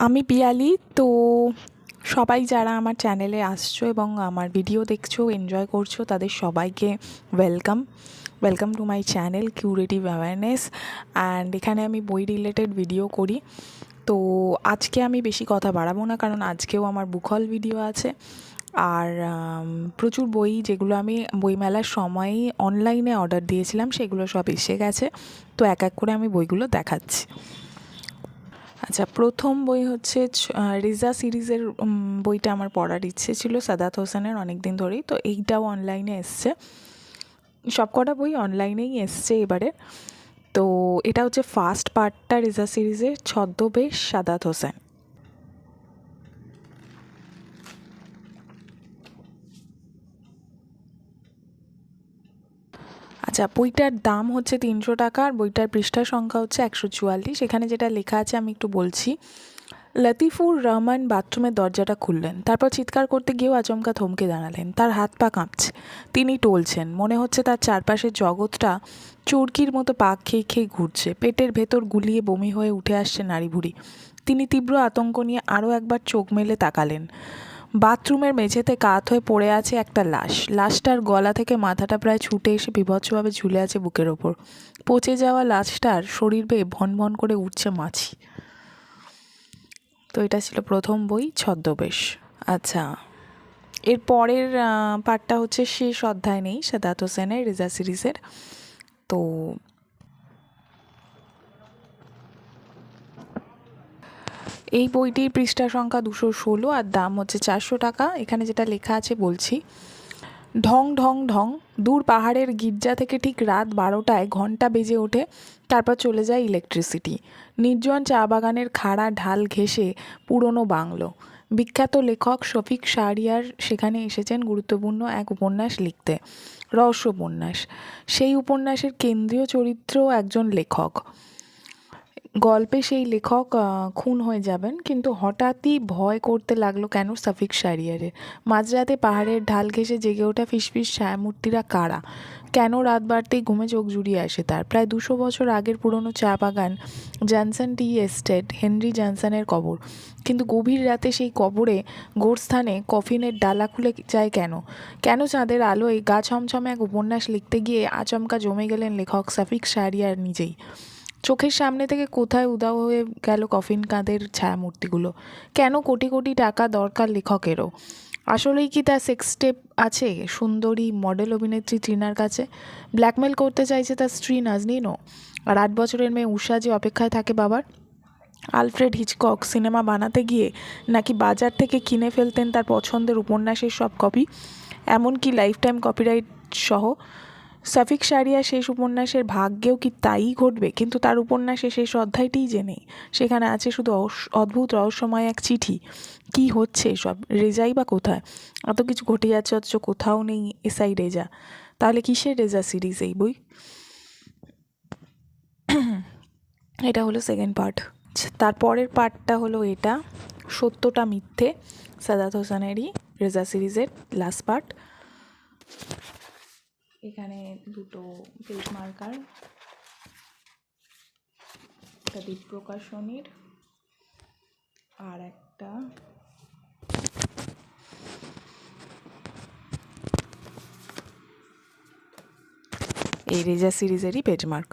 আমি পিয়ালি। তো সবাই যারা আমার চ্যানেলে আসছো এবং আমার ভিডিও দেখছো, এনজয় করছো, তাদের সবাইকে welcome welcome to my channel curative awareness. And এখানে আমি বই রিলেটেড ভিডিও করি। তো আজকে আমি বেশি কথা বাড়াবো না, কারণ আজকেও আমার বুক হল ভিডিও আছে। আর প্রচুর বই, যেগুলো আমি বইমেলার সময়ই অনলাইনে অর্ডার দিয়েছিলাম, সেগুলো সব এসে গেছে। তো এক এক করে আমি বইগুলো দেখাচ্ছি। আচ্ছা, প্রথম বই হচ্ছে রেজা সিরিজের বইটা আমার পড়ার ইচ্ছে ছিল, সাদাত হোসেনের, অনেক দিন ধরেই। তো এইটাও অনলাইনে এসছে, সবকটা বই অনলাইনেই এসছে এবারে। তো এটা হচ্ছে ফার্স্ট পার্টটা রেজা সিরিজের, ছদ্মবেশ সাদাত হোসেন। আচ্ছা, বইটার দাম হচ্ছে 300 টাকা, আর বইটার পৃষ্ঠা সংখ্যা হচ্ছে 144। এখানে যেটা লেখা আছে আমি একটু বলছি। লতিফুর রহমান বাথরুমের দরজাটা খুললেন, তারপর চিৎকার করতে গিয়েও আচমকা থমকে দাঁড়ালেন। তার হাত পা কাঁপছে, তিনি টলছেন, মনে হচ্ছে তার চারপাশের জগৎটা চরকির মতো পাক খেয়ে খেয়ে ঘুরছে। পেটের ভেতর গুলিয়ে বমি হয়ে উঠে আসছে নাড়িভুড়ি। তিনি তীব্র আতঙ্ক নিয়ে আরও একবার চোখ মেলে তাকালেন। বাথরুমের মেঝেতে কাত হয়ে পড়ে আছে একটা লাশ। লাশটার গলা থেকে মাথাটা প্রায় ছুটে এসে বীভৎসভাবে ঝুলে আছে বুকের ওপর। পচে যাওয়া লাশটার শরীর বেয়ে ভন ভন করে উঠছে মাছি। তো এটা ছিল প্রথম বই, ছদ্মবেশ। আচ্ছা, এর পরের পার্টটা হচ্ছে শেষ অধ্যায় নেই সাদাত হোসেনের রেজা সিরিজের। তো এই বইটির পৃষ্ঠা সংখ্যা 216 আর দাম হচ্ছে 400 টাকা। এখানে যেটা লেখা আছে বলছি। ঢং ঢং ঢং, দূর পাহাড়ের গির্জা থেকে ঠিক রাত 12টায় ঘণ্টা বেজে ওঠে। তারপর চলে যায় ইলেকট্রিসিটি। নির্জন চা বাগানের খাড়া ঢাল ঘেঁষে পুরনো বাংলো। বিখ্যাত লেখক শফিক শাহরিয়ার সেখানে এসেছেন গুরুত্বপূর্ণ এক উপন্যাস লিখতে, রহস্য উপন্যাস। সেই উপন্যাসের কেন্দ্রীয় চরিত্রও একজন লেখক। গল্পে সেই লেখক খুন হয়ে যাবেন, কিন্তু হঠাৎই ভয় করতে লাগলো কেন শফিক শাহরিয়ারের। মাঝরাতে পাহাড়ের ঢাল ঘেঁষে জেগে ওঠা ফিসফিস ছায়ামূর্তিরা কারা? কেন রাত বাড়তেই ঘুমে চোখ জুড়িয়ে আসে তার? প্রায় 200 বছর আগের পুরনো চা বাগান, জনসন টি এস্টেট, হেনরি জনসনের কবর। কিন্তু গভীর রাতে সেই কবরে, গোরস্থানে কফিনের ডালা খুলে যায় কেন? কেন চাঁদের আলোয় গা ছমছমে এক উপন্যাস লিখতে গিয়ে আচমকা জমে গেলেন লেখক শফিক শাহরিয়ার নিজেই? চোখের সামনে থেকে কোথায় উধাও হয়ে গেল কফিন কাঁধের ছায়ামূর্তিগুলো? কেন কোটি কোটি টাকা দরকার লেখকেরও? আসলেই কি তার সেক্স টেপ আছে সুন্দরী মডেল অভিনেত্রী ট্রিনার কাছে? ব্ল্যাকমেল করতে চাইছে তার স্ত্রী নাজনীনও? আর 8 বছরের মেয়ে উষা যে অপেক্ষায় থাকে বাবার? আলফ্রেড হিচকক সিনেমা বানাতে গিয়ে নাকি বাজার থেকে কিনে ফেলতেন তার পছন্দের উপন্যাসের সব কপি, এমনকি লাইফ টাইম কপিরাইট সহ। শফিক শাহরিয়ার শেষ উপন্যাসের ভাগ্যেও কি তাই ঘটবে? কিন্তু তার উপন্যাসের শেষ অধ্যায়টিই যে নেই, সেখানে আছে শুধু অদ্ভুত রহস্যময় এক চিঠি। কি হচ্ছে সব? রেজাই বা কোথায়? এত কিছু ঘটে যাচ্ছে অথচ কোথাও নেই এসআই রেজা। তাহলে কিসের রেজা সিরিজ এই বই? এটা হলো সেকেন্ড পার্ট। তারপরের পার্টটা হলো এটা, সত্যটা মিথ্যে, সাদাত হোসেনেরই রেজা সিরিজের লাস্ট পার্ট। এখানে দুটো পেজ মার্কার, একটা দ্বীপ প্রকাশনীর আর একটা এই রেজা সিরিজেরই পেজ মার্ক।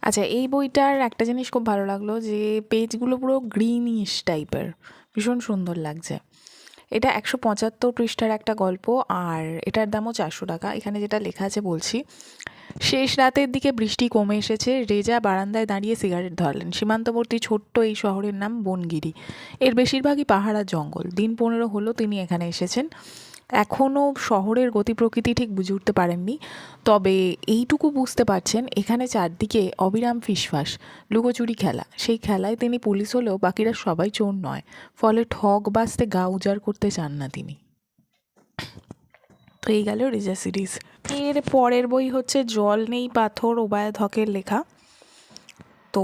আচ্ছা, এই বইটার একটা জিনিস খুব ভালো লাগলো, যে পেজগুলো পুরো গ্রিনিশ টাইপের, ভীষণ সুন্দর লাগছে। এটা 175 পৃষ্ঠার একটা গল্প, আর এটার দামও 400 টাকা। এখানে যেটা লেখা আছে বলছি। শেষ রাতের দিকে বৃষ্টি কমে এসেছে। রেজা বারান্দায় দাঁড়িয়ে সিগারেট ধরলেন। সীমান্তবর্তী ছোট্ট এই শহরের নাম বনগিরি। এর বেশিরভাগই পাহাড় আর জঙ্গল। দিন 15 হলো তিনি এখানে এসেছেন। এখনও শহরের গতি প্রকৃতি ঠিক বুঝে উঠতে পারেননি, তবে এইটুকু বুঝতে পারছেন এখানে চারদিকে অবিরাম ফিসফাস, লুকোচুরি খেলা। সেই খেলায় তিনি পুলিশ হলেও বাকিরা সবাই চোর নয়, ফলে ঠগ বাজতে গা উজাড় করতে চান না তিনি। তো এই গেল রেজা সিরিজ। এর পরের বই হচ্ছে জল নেই পাথর, ওবায়দ হকের লেখা। তো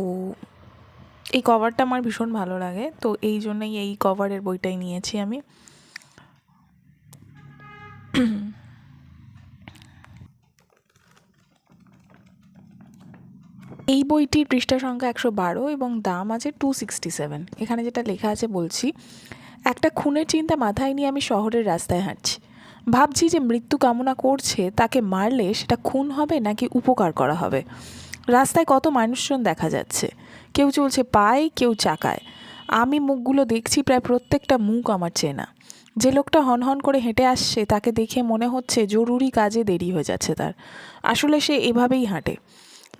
এই কভারটা আমার ভীষণ ভালো লাগে, তো এই জন্যই এই কভারের বইটাই নিয়েছি আমি। এই বইটির পৃষ্ঠা সংখ্যা 112 এবং দাম আছে 267। এখানে যেটা লেখা আছে বলছি, একটা খুনের চিন্তা মাথায় নিয়ে আমি শহরের রাস্তায় হাঁটছি। ভাবছি যে মৃত্যু কামনা করছে তাকে মারলে সেটা খুন হবে নাকি উপকার করা হবে। রাস্তায় কত মানুষজন দেখা যাচ্ছে, কেউ চলছে পায়ে, কেউ চাকায়। আমি মুখগুলো দেখছি, প্রায় প্রত্যেকটা মুখ আমার চেনা। যে লোকটা হনহন করে হেঁটে আসছে তাকে দেখে মনে হচ্ছে জরুরি কাজে দেরি হয়ে যাচ্ছে তার। আসলে সে এভাবেই হাঁটে।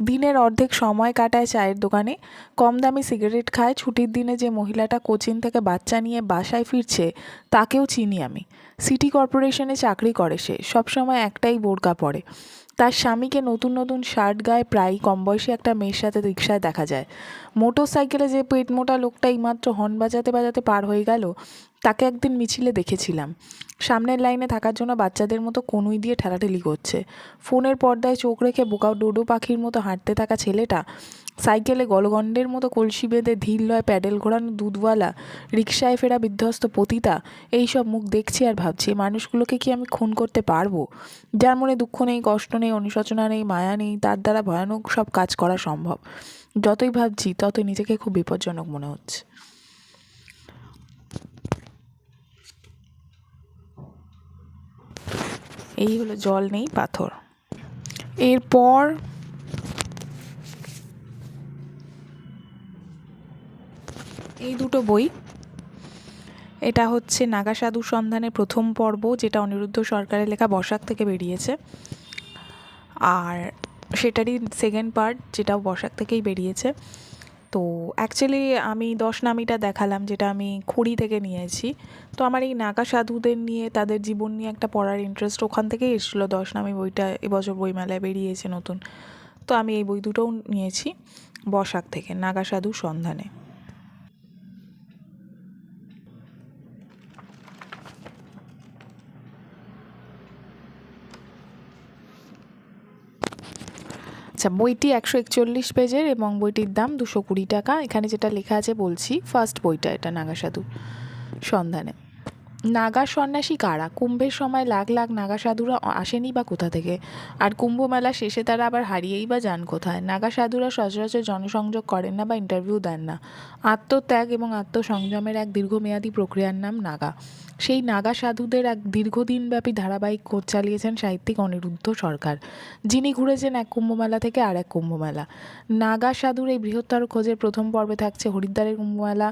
দিনের অর্ধেক সময় কাটায় চায়ের দোকানে, কম দামি সিগারেট খায়। ছুটির দিনে যে মহিলাটা কোচিন থেকে বাচ্চা নিয়ে বাসায় ফিরছে তাকেও চিনি আমি। সিটি কর্পোরেশনে চাকরি করে সে, সবসময় একটাই বোরকা পরে। তার স্বামীকে নতুন নতুন শার্ট গায়ে প্রায়ই কম বয়সী একটা মেয়ের সাথে রিকশায় দেখা যায়। মোটর সাইকেলে যে পেট মোটা লোকটা এইমাত্র হর্ন বাজাতে বাজাতে পার হয়ে গেল, তাকে একদিন মিছিলে দেখেছিলাম। সামনের লাইনে থাকার জন্য বাচ্চাদের মতো কনুই দিয়ে ঠেলাঠেলি করছে। ফোনের পর্দায় চোখ রেখে বোকা ডোডো পাখির মতো হাঁটতে থাকা ছেলেটা, সাইকেলে গলগণ্ডের মতো কলসি বেঁধে ধীর লয় প্যাডেল ঘোরানো দুধওয়ালা, রিকশায় ফেরা বিধ্বস্ত পতিতা, এইসব মুখ দেখছি আর ভাবছি মানুষগুলোকে কি আমি খুন করতে পারবো? যার মনে দুঃখ নেই, কষ্ট নেই, অনুশোচনা নেই, মায়া নেই, তার দ্বারা ভয়ানক সব কাজ করা সম্ভব। যতই ভাবছি ততই নিজেকে খুব বিপজ্জনক মনে হচ্ছে। এই হলো জল নেই পাথর। এরপর এই দুটো বই, এটা হচ্ছে নাগা সাধুর সন্ধানের প্রথম পর্ব, যেটা অনিরুদ্ধ সরকারের লেখা, বসাক থেকে বেরিয়েছে। আর সেটারই সেকেন্ড পার্ট, যেটাও বসাক থেকেই বেরিয়েছে। তো অ্যাকচুয়ালি আমি 10 নামিটা দেখালাম, যেটা আমি খড়ি থেকে নিয়েছি। তো আমার এই নাগা সাধুদের নিয়ে, তাদের জীবন নিয়ে একটা পড়ার ইন্টারেস্ট ওখান থেকেই এসেছিলো। 10 নামি বইটা এবছর বইমেলায় বেরিয়েছে নতুন। তো আমি এই বই দুটোও নিয়েছি বসাক থেকে, নাগা সাধুর সন্ধানে। আচ্ছা, বইটি 141 পেজের এবং বইটির দাম 220 টাকা। এখানে যেটা লেখা আছে বলছি, ফার্স্ট বইটা এটা, নাগা সাধুর সন্ধানে। নাগা সন্ন্যাসী কারা? কুম্ভের সময় লাখ লাখ নাগা সাধুরা আসেনি বা কোথা থেকে? আর কুম্ভ মেলা শেষে তারা আবার হারিয়েই বা যান কোথায়? নাগা সাধুরা সচরাচর জনসংযোগ করেন না বা ইন্টারভিউ দেন না। আত্মত্যাগ এবং আত্মসংযমের এক দীর্ঘমেয়াদী প্রক্রিয়ার নাম নাগা। সেই নাগা সাধুদের এক দীর্ঘদিনব্যাপী ধারাবাহিক খোঁজ চালিয়েছেন সাহিত্যিক অনিরুদ্ধ সরকার, যিনি ঘুরেছেন এক কুম্ভমেলা থেকে আর এক কুম্ভমেলা। নাগা সাধুর এই বৃহত্তর খোঁজের প্রথম পর্বে থাকছে হরিদ্বারের কুম্ভমেলা,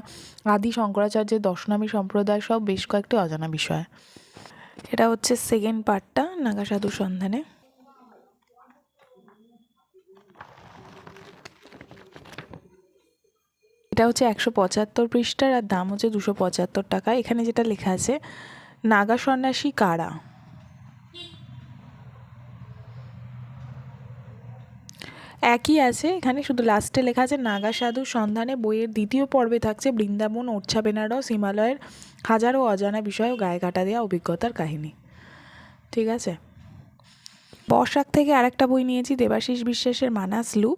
আদি শঙ্করাচার্যের দশনামী সম্প্রদায় সহ বেশ কয়েকটি অজানা বিষয়। এটা হচ্ছে সেকেন্ড পার্টটা, নাগা সাধুর সন্ধানে। এটা হচ্ছে 175 পৃষ্ঠার আর দাম হচ্ছে 275 টাকা। এখানে যেটা লেখা আছে, নাগা সন্ন্যাসী কারা? একই আছে, এখানে শুধু লাস্টে লেখা আছে নাগা সাধুর সন্ধানে। বইয়ের দ্বিতীয় পর্বে থাকছে বৃন্দাবন, ওরছা বেনারস, হিমালয়ের হাজারো অজানা বিষয় ও গায়ে কাটা দেওয়া অভিজ্ঞতার কাহিনী। ঠিক আছে। বসাক থেকে আরেকটা বই নিয়েছি, দেবাশিস বিশ্বাসের মানাস লু,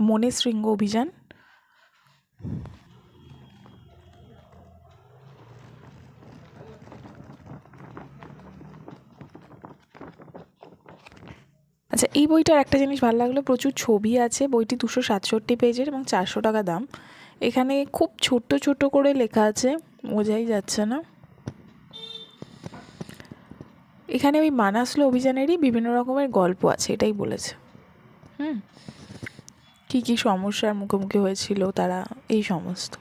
মনে শৃঙ্গ অভিযান। আচ্ছা, এই বইটার একটা জিনিস ভালো লাগলো, প্রচুর ছবি আছে। বইটি 267 পেজের এবং 400 টাকা দাম। এখানে খুব ছোট্ট ছোট করে লেখা আছে, বোঝাই যাচ্ছে না। এখানে ওই মানাসলো অভিযানেরই বিভিন্ন রকমের গল্প আছে, এটাই বলেছে। কী কী সমস্যার মুখোমুখি হয়েছিল তারা, এই সমস্ত।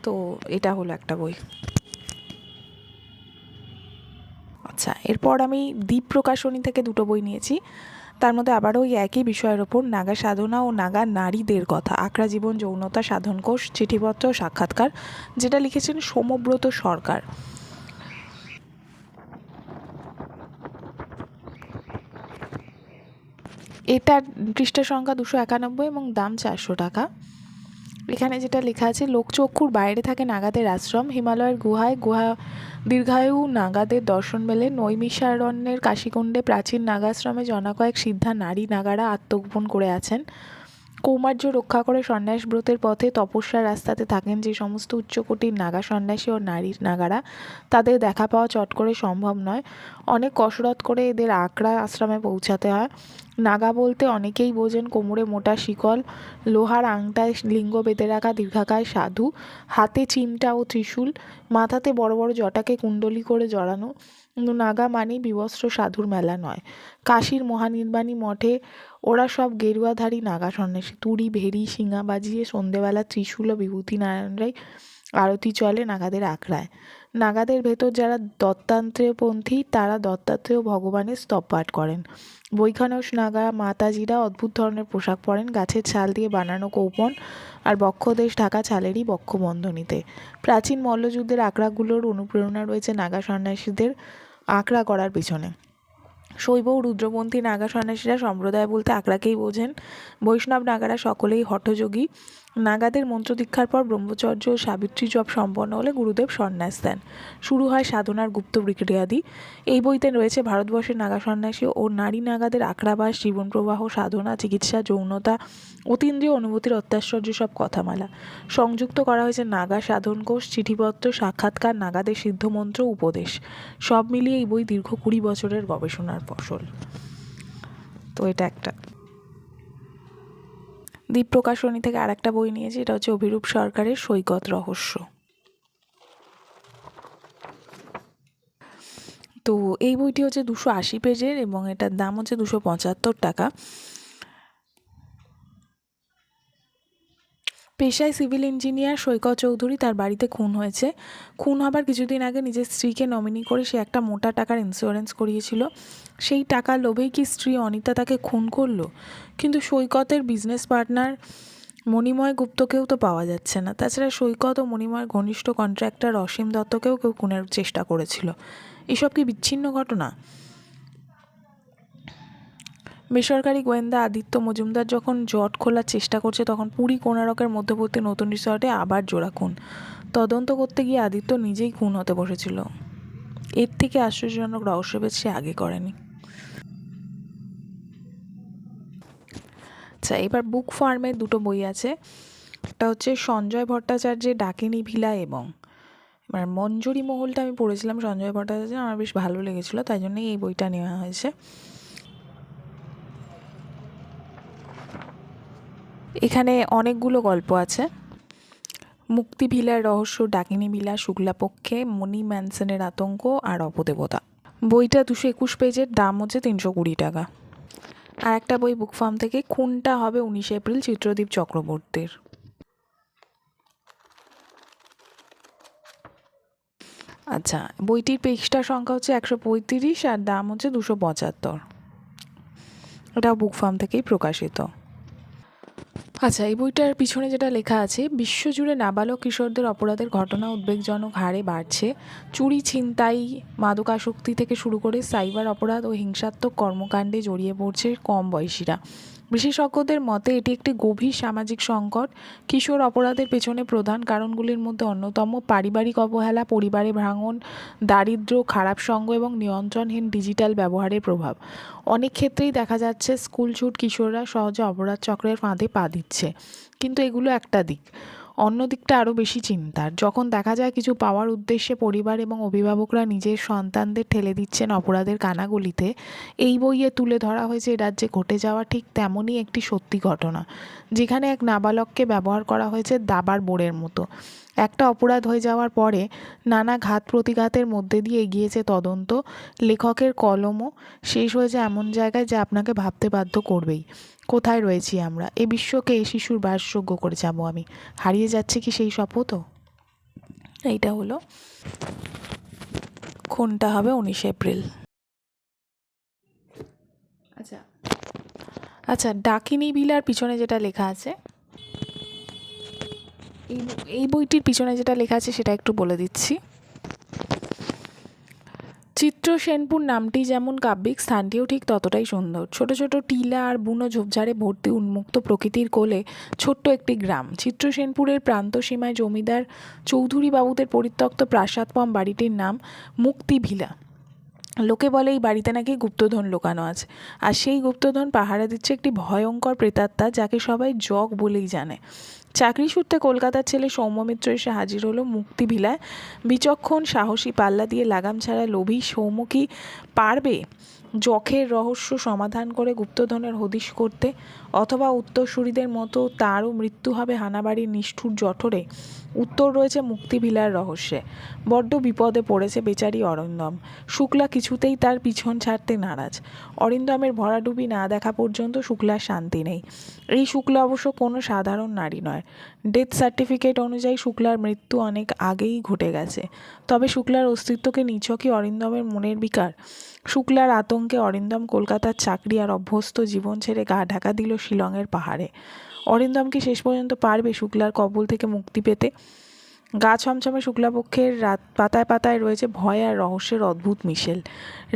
তো এটা হলো একটা বই। আচ্ছা, এরপর আমি দ্বীপ প্রকাশনী থেকে দুটো বই নিয়েছি। তার মধ্যে আবারও ওই একই বিষয়ের ওপর, নাগা সাধনা ও নাগা নারীদের কথা, আখড়া জীবন, যৌনতা, সাধনকোষ, চিঠিপত্র, সাক্ষাৎকার, যেটা লিখেছেন সোমব্রত সরকার। এটার পৃষ্ঠা সংখ্যা 291 এবং দাম 400 টাকা। এখানে যেটা লেখা আছে, লোকচক্ষুর বাইরে থাকে নাগাদের আশ্রম, হিমালয়ের গুহা দীর্ঘায়ু নাগাদের দর্শন মেলে। নৈমিষারণ্যের কাশীকুণ্ডে প্রাচীন নাগাশ্রমে জনা কয়েক সিদ্ধা নারী নাগারা আত্মগোপন করে আছেন। কৌমার্য রক্ষা করে সন্ন্যাস ব্রতের পথে তপস্যার রাস্তাতে থাকেন যে সমস্ত উচ্চকোটির নাগা সন্ন্যাসী ও নারী নাগারা, তাদের দেখা পাওয়া চট করে সম্ভব নয়। অনেক কসরত করে এদের আখড়া আশ্রমে পৌঁছাতে হয়। নাগা বলতে অনেকেই বোঝেন কোমরে মোটা শিকল, লোহার আংটায় লিঙ্গ বেঁধে রাখা দীর্ঘাকায় সাধু, হাতে চিমটা ও ত্রিশূল, মাথাতে বড় বড় জটাকে কুণ্ডলি করে জড়ানো। কিন্তু নাগা মানেই বিবস্ত্র সাধুর মেলা নয়। কাশীর মহানির্বাণী মঠে ওরা সব গেরুয়াধারী নাগা সন্ন্যাসী। তুড়ি ভেরি শিঙা বাজিয়ে সন্ধেবেলা ত্রিশূল ও বিভূতি নারায়ণরাই আরতি চলে নাগাদের আখড়ায়। নাগাদের ভেতর যারা দত্তাত্রেয়পন্থী তারা দত্তাত্রেয় ভগবানের স্তব পাঠ করেন। বৈখানস নাগা মাতাজিরা অদ্ভুত ধরনের পোশাক পরেন, গাছের ছাল দিয়ে বানানো কৌপন আর বক্ষদেশ ঢাকা ছালেরই বক্ষবন্ধনীতে। প্রাচীন মল্লযুদ্ধের আখড়াগুলোর অনুপ্রেরণা রয়েছে নাগা সন্ন্যাসীদের আখড়া করার পিছনে। শৈব ও রুদ্রপন্থী নাগা সন্ন্যাসীরা সম্প্রদায় বলতে আখড়াকেই বোঝেন। বৈষ্ণব নাগারা সকলেই হঠযোগী। নাগাদের মন্ত্র দীক্ষার পর ব্রহ্মচর্য ও সাবিত্রী জপ সম্পন্ন হলে গুরুদেব সন্ন্যাস দেন। শুরু হয় সাধনার গুপ্ত প্রক্রিয়াদি। এই বইতে রয়েছে ভারতবর্ষের নাগা সন্ন্যাসী ও নারী নাগাদের আখড়াবাস, জীবন প্রবাহ, সাধনা, চিকিৎসা, যৌনতা, অতীন্দ্রিয় অনুভূতির অত্যাশ্চর্য সব কথামালা। সংযুক্ত করা হয়েছে নাগা সাধনকোষ, চিঠিপত্র, সাক্ষাৎকার, নাগাদের সিদ্ধমন্ত্র, উপদেশ। সব মিলিয়ে এই বই দীর্ঘ 20 বছরের গবেষণার ফসল। তো এটা একটা। দ্বীপ প্রকাশনী থেকে আর একটা বই নিয়েছি, এটা হচ্ছে অভিরূপ সরকারের সৈকত রহস্য। তো এই বইটি হচ্ছে 280 পেজের এবং এটার দাম হচ্ছে 275 টাকা। পেশায় সিভিল ইঞ্জিনিয়ার সৈকত চৌধুরী, তার বাড়িতে খুন হয়েছে। খুন হবার কিছুদিন আগে নিজের স্ত্রীকে নমিনি করে সে একটা মোটা টাকার ইন্স্যুরেন্স করিয়েছিল। সেই টাকার লোভেই কি স্ত্রী অনিতা তাকে খুন করলো? কিন্তু সৈকতের বিজনেস পার্টনার মণিময় গুপ্তকেও তো পাওয়া যাচ্ছে না। তাছাড়া সৈকত ও মণিময়ের ঘনিষ্ঠ কন্ট্রাক্টর অসীম দত্তকেও কেউ খুনের চেষ্টা করেছিল। এসব কি বিচ্ছিন্ন ঘটনা? বেসরকারি গোয়েন্দা আদিত্য মজুমদার যখন জট খোলার চেষ্টা করছে তখন পুরী কোণারকের মধ্যবর্তী নতুন রিসর্টে আবার জোড়া খুন। তদন্ত করতে গিয়ে আদিত্য নিজেই খুন হতে বসেছিল। এর থেকে আশ্চর্যজনক রহস্যভেদ সে আগে করেনি। আচ্ছা, এবার বুক ফার্মের দুটো বই আছে। একটা হচ্ছে সঞ্জয় ভট্টাচার্যের ডাকিনী ভিলা এবং এবার মঞ্জুরি মহলটা আমি পড়েছিলাম সঞ্জয় ভট্টাচার্য, আমার বেশ ভালো লেগেছিলো, তাই জন্যই এই বইটা নেওয়া হয়েছে। এখানে অনেকগুলো গল্প আছে। মুক্তি ভিলার রহস্য, ডাকিনী ভিলা, শুক্লাপক্ষে, মণি ম্যানসনের আতঙ্ক আর অপদেবতা। বইটা 221 পেজের, দাম হচ্ছে 320 টাকা। আর একটা বই বুক ফার্ম থেকে, খুনটা হবে 19 এপ্রিল, চিত্রদীপ চক্রবর্তীর। আচ্ছা, বইটির পৃষ্ঠা সংখ্যা হচ্ছে 135 আর দাম হচ্ছে 275। এটা বুক ফার্ম থেকেই প্রকাশিত। আচ্ছা, এই বইটার পিছনে যেটা লেখা আছে, বিশ্বজুড়ে নাবালক কিশোরদের অপরাধের ঘটনা উদ্বেগজনক হারে বাড়ছে। চুরি, ছিনতাই, মাদকাসক্তি থেকে শুরু করে সাইবার অপরাধ ও হিংসাত্মক কর্মকাণ্ডে জড়িয়ে পড়ছে কম বয়সীরা। বিশেষজ্ঞদের মতে এটি একটি গভীর সামাজিক সংকট। কিশোর অপরাধের পেছনে প্রধান কারণগুলির মধ্যে অন্যতম পারিবারিক অবহেলা, পরিবারে ভাঙন, দারিদ্র্য, খারাপ সঙ্গ এবং নিয়ন্ত্রণহীন ডিজিটাল ব্যবহারের প্রভাব। অনেক ক্ষেত্রেই দেখা যাচ্ছে স্কুলছুট কিশোররা সহজে অপরাধ চক্রের ফাঁদে পা দিচ্ছে। কিন্তু এগুলো একটা দিক, অন্য দিকটা আরও বেশি চিন্তার। যখন দেখা যায় কিছু পাওয়ার উদ্দেশ্যে পরিবার এবং অভিভাবকরা নিজের সন্তানদের ঠেলে দিচ্ছেন অপরাধের কানাগলিতে, এই বইয়ে তুলে ধরা হয়েছে এ রাজ্যে ঘটে যাওয়া ঠিক তেমনই একটি সত্যি ঘটনা, যেখানে এক নাবালককে ব্যবহার করা হয়েছে দাবার বোর্ডের মতো। একটা অপরাধ হয়ে যাওয়ার পরে নানা ঘাত প্রতিঘাতের মধ্যে দিয়ে এগিয়েছে তদন্ত। লেখকের কলমও শেষ হয়েছে এমন জায়গায় যা আপনাকে ভাবতে বাধ্য করবেই, কোথায় রয়েছি আমরা? এ বিশ্বকে এই শিশুর বাসযোগ্য করে যাবো আমি? হারিয়ে যাচ্ছে কি সেই শপথও? এইটা হলো খুনটা হবে 19 এপ্রিল। আচ্ছা আচ্ছা, ডাকিনী ভিলার পিছনে যেটা লেখা আছে, এই বইটির পিছনে যেটা লেখা আছে সেটা একটু বলে দিচ্ছি। চিত্রসেনপুর নামটি যেমন কাব্যিক, স্থানটিও ঠিক ততটাই সুন্দর। ছোট ছোট টিলা আর বুনো ঝোপঝাড়ে ভর্তি উন্মুক্ত প্রকৃতির কোলে ছোট্ট একটি গ্রাম। চিত্রসেনপুরের প্রান্ত সীমায় জমিদার চৌধুরী বাবুদের পরিত্যক্ত প্রাসাদপম বাড়িটির নাম মুক্তি ভিলা। লোকে বলে এই বাড়িতে নাকি গুপ্তধন লুকানো আছে, আর সেই গুপ্তধন পাহারা দিচ্ছে একটি ভয়ঙ্কর প্রেতাত্মা যাকে সবাই জগ বলেই জানে। চাকরি সূত্রে কলকাতার ছেলে সৌম্য মিত্র এসে হাজির হলো মুক্তি ভিলায়। বিচক্ষণ, সাহসী, পাল্লা দিয়ে লাগাম ছাড়া লোভী সৌম্য কি পারবে যখের রহস্য সমাধান করে গুপ্তধনের হদিশ করতে, অথবা উত্তরসূরিদের মতো তারও মৃত্যু হবে হানাবাড়ির নিষ্ঠুর জঠরে? উত্তর রয়েছে মুক্তিভিলার রহস্যে। বড্ড বিপদে পড়েছে বেচারি অরিন্দম। শুক্লা কিছুতেই তার পিছন ছাড়তে নারাজ। অরিন্দমের ভরাডুবি না দেখা পর্যন্ত শুক্লার শান্তি নেই। এই শুক্লা অবশ্য কোনো সাধারণ নারী নয়। ডেথ সার্টিফিকেট অনুযায়ী শুক্লার মৃত্যু অনেক আগেই ঘটে গেছে। তবে শুক্লার অস্তিত্বকে নিছকই অরিন্দমের মনের বিকার। শুক্লার আতঙ্কে অরিন্দম কলকাতার চাকরি আর অভ্যস্ত জীবন ছেড়ে গা ঢাকা দিল শিলংয়ের পাহাড়ে। অরিন্দম কি শেষ পর্যন্ত পারবে শুক্লার কবল থেকে মুক্তি পেতে? গা ছমছমে শুক্লাপক্ষের রাত পাতায় পাতায় রয়েছে ভয় আর রহস্যের অদ্ভুত মিশেল।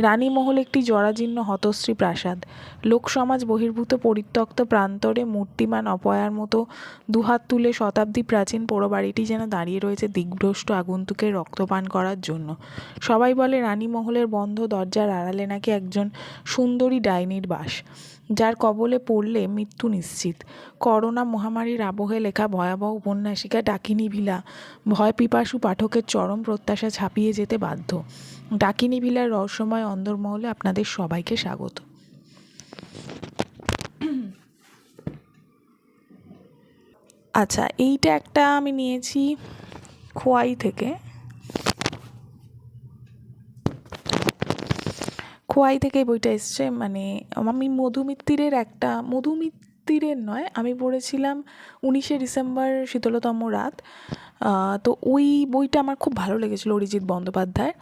রানীমহল একটি জরাজীর্ণ হতশ্রী প্রাসাদ। লোকসমাজ বহির্ভূত পরিত্যক্ত প্রান্তরে মূর্তিমান অপয়ার মতো দুহাত তুলে শতাব্দী প্রাচীন পোড়ো বাড়িটি যেন দাঁড়িয়ে রয়েছে দিগ্ভ্রষ্ট আগন্তুকের রক্তপান করার জন্য। সবাই বলে রানীমহলের বন্ধ দরজার আড়ালে নাকি একজন সুন্দরী ডাইনির বাস, যার কবলে পড়লে মৃত্যু নিশ্চিত। করোনা মহামারীর আবহে লেখা ভয়াবহ উপন্যাসিকা ডাকিনী ভিলা ভয় পিপাসু পাঠকের চরম প্রত্যাশা ছাপিয়ে যেতে বাধ্য। ডাকিনী ভিলার রহস্যময় অন্দরমহলে আপনাদের সবাইকে স্বাগত। আচ্ছা, এইটা একটা আমি নিয়েছি খোয়াই থেকে। খোয়াই থেকে এই বইটা এসছে। মানে আমি মধুমিত্তিরের নয়, আমি পড়েছিলাম 19শে ডিসেম্বর শীতলতম রাত। তো ওই বইটা আমার খুব ভালো লেগেছিলো, অরিজিৎ বন্দ্যোপাধ্যায়।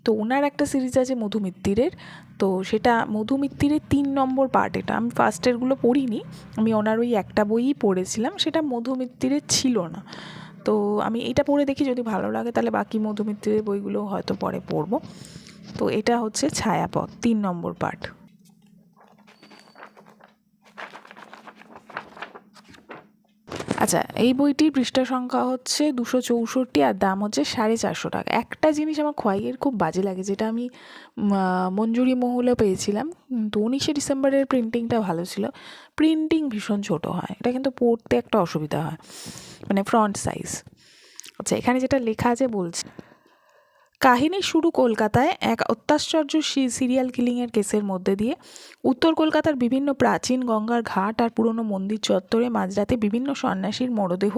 তো ওনার একটা সিরিজ আছে মধুমিত্তিরের, তো সেটা মধুমিত্তিরের 3 নম্বর পার্ট। এটা আমি ফার্স্টেরগুলো পড়িনি, আমি ওনার ওই একটা বইই পড়েছিলাম, সেটা মধুমিত্তিরের ছিল না। তো আমি এটা পড়ে দেখি, যদি ভালো লাগে তাহলে বাকি মধুমিত্তিরের বইগুলো হয়তো পরে পড়বো। তো এটা হচ্ছে ছায়াপথ 3 নম্বর পার্ট। আচ্ছা, এই বইটির পৃষ্ঠা সংখ্যা হচ্ছে 264 আর দাম হচ্ছে 450 টাকা। একটা জিনিস আমার খোয়াইয়ের খুব বাজে লাগে, যেটা আমি মঞ্জুরি মহলে পেয়েছিলাম, তো 19শে ডিসেম্বরের প্রিন্টিংটা ভালো ছিল। প্রিন্টিং ভীষণ ছোট হয়, এটা কিন্তু পড়তে একটা অসুবিধা হয়, মানে ফ্রন্ট সাইজ। আচ্ছা, এখানে যেটা লেখা আছে বলছি। কাহিনী শুরু কলকাতায় এক অত্যাশ্চর্য সিরিয়াল কিলিংয়ের কেসের মধ্যে দিয়ে। উত্তর কলকাতার বিভিন্ন প্রাচীন গঙ্গার ঘাট আর পুরনো মন্দির চত্বরে মাঝরাতে বিভিন্ন সন্ন্যাসীর মরদেহ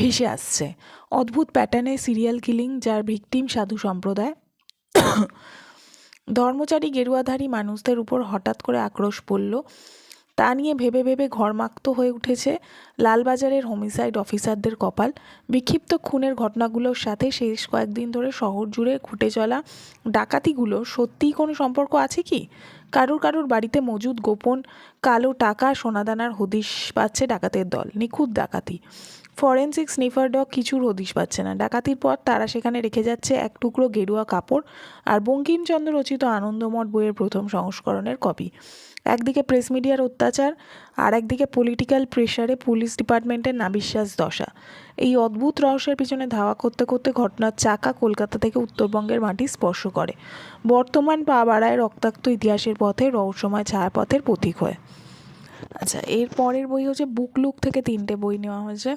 ভেসে আসছে। অদ্ভুত প্যাটার্নে সিরিয়াল কিলিং, যার ভিকটিম সাধু সম্প্রদায়। ধর্মচারী গেরুয়াধারী মানুষদের উপর হঠাৎ করে আক্রোশ পড়ল, তা নিয়ে ভেবে ভেবে ঘরমাক্ত হয়ে উঠেছে লালবাজারের হোমিসাইড অফিসারদের কপাল। বিক্ষিপ্ত খুনের ঘটনাগুলোর সাথে শেষ কয়েকদিন ধরে শহর জুড়ে ঘটে চলা ডাকাতিগুলোর সত্যিই কোনো সম্পর্ক আছে কি? কারুর বাড়িতে মজুদ গোপন কালো টাকা সোনাদানার হদিশ পাচ্ছে ডাকাতের দল। নিখুঁত ডাকাতি। ফরেন্সিক স্নিফার ডগ কিছুর হদিশ পাচ্ছে না। ডাকাতির পর তারা সেখানে রেখে যাচ্ছে এক টুকরো গেরুয়া কাপড় আর বঙ্কিমচন্দ্র রচিত আনন্দমঠ বইয়ের প্রথম সংস্করণের কপি। একদিকে প্রেস মিডিয়ার অত্যাচার, আর একদিকে পলিটিক্যাল প্রেশারে পুলিশ ডিপার্টমেন্টের নাবিশ্বাস দশা। এই অদ্ভুত রহস্যের পিছনে ধাওয়া করতে করতে ঘটনার চাকা কলকাতা থেকে উত্তরবঙ্গের মাটি স্পর্শ করে, বর্তমান পা বাড়ায় রক্তাক্ত ইতিহাসের পথে রহস্যময় ছায়াপথের পথিক হয়ে। আচ্ছা, এর পরের বই হচ্ছে বুকলুক থেকে 3টে বই নেওয়া হয়েছে।